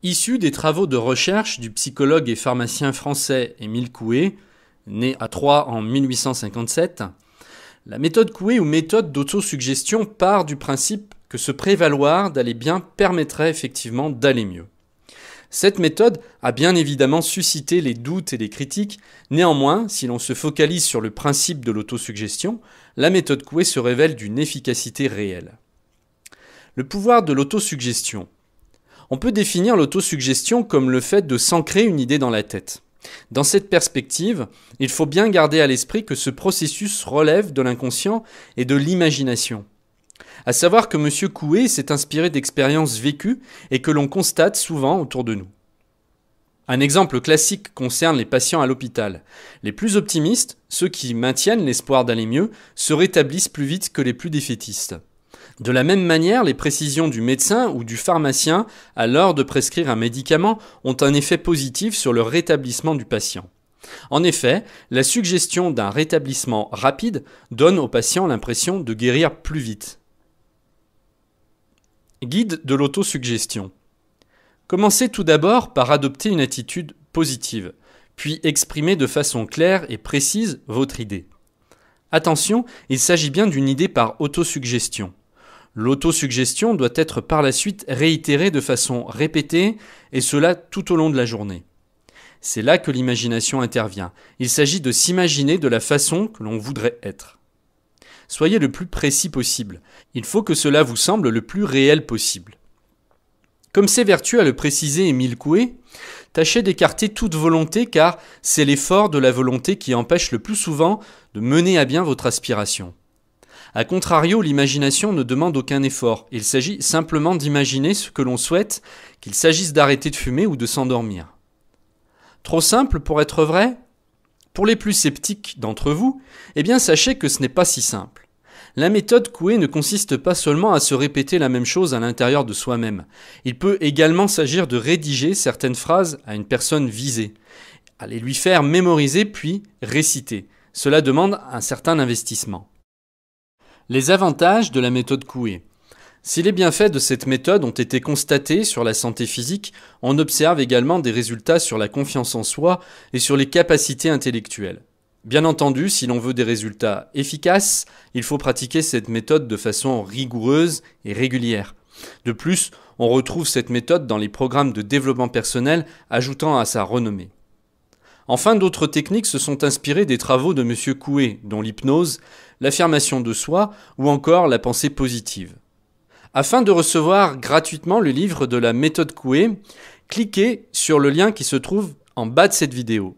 Issue des travaux de recherche du psychologue et pharmacien français Émile Coué, né à Troyes en 1857, la méthode Coué ou méthode d'autosuggestion part du principe que se prévaloir d'aller bien permettrait effectivement d'aller mieux. Cette méthode a bien évidemment suscité les doutes et les critiques. Néanmoins, si l'on se focalise sur le principe de l'autosuggestion, la méthode Coué se révèle d'une efficacité réelle. Le pouvoir de l'autosuggestion. On peut définir l'autosuggestion comme le fait de s'ancrer une idée dans la tête. Dans cette perspective, il faut bien garder à l'esprit que ce processus relève de l'inconscient et de l'imagination. À savoir que M. Coué s'est inspiré d'expériences vécues et que l'on constate souvent autour de nous. Un exemple classique concerne les patients à l'hôpital. Les plus optimistes, ceux qui maintiennent l'espoir d'aller mieux, se rétablissent plus vite que les plus défaitistes. De la même manière, les précisions du médecin ou du pharmacien à l'heure de prescrire un médicament ont un effet positif sur le rétablissement du patient. En effet, la suggestion d'un rétablissement rapide donne au patient l'impression de guérir plus vite. Guide de l'autosuggestion. Commencez tout d'abord par adopter une attitude positive, puis exprimez de façon claire et précise votre idée. Attention, il s'agit bien d'une idée par autosuggestion. L'autosuggestion doit être par la suite réitérée de façon répétée, et cela tout au long de la journée. C'est là que l'imagination intervient. Il s'agit de s'imaginer de la façon que l'on voudrait être. Soyez le plus précis possible. Il faut que cela vous semble le plus réel possible. Comme s'évertue à le préciser Émile Coué, tâchez d'écarter toute volonté car c'est l'effort de la volonté qui empêche le plus souvent de mener à bien votre aspiration. A contrario, l'imagination ne demande aucun effort. Il s'agit simplement d'imaginer ce que l'on souhaite, qu'il s'agisse d'arrêter de fumer ou de s'endormir. Trop simple pour être vrai ? Pour les plus sceptiques d'entre vous, eh bien sachez que ce n'est pas si simple. La méthode Coué ne consiste pas seulement à se répéter la même chose à l'intérieur de soi-même. Il peut également s'agir de rédiger certaines phrases à une personne visée, à les lui faire mémoriser puis réciter. Cela demande un certain investissement. Les avantages de la méthode Coué. Si les bienfaits de cette méthode ont été constatés sur la santé physique, on observe également des résultats sur la confiance en soi et sur les capacités intellectuelles. Bien entendu, si l'on veut des résultats efficaces, il faut pratiquer cette méthode de façon rigoureuse et régulière. De plus, on retrouve cette méthode dans les programmes de développement personnel, ajoutant à sa renommée. Enfin, d'autres techniques se sont inspirées des travaux de M. Coué, dont l'hypnose, l'affirmation de soi ou encore la pensée positive. Afin de recevoir gratuitement le livre de la méthode Coué, cliquez sur le lien qui se trouve en bas de cette vidéo.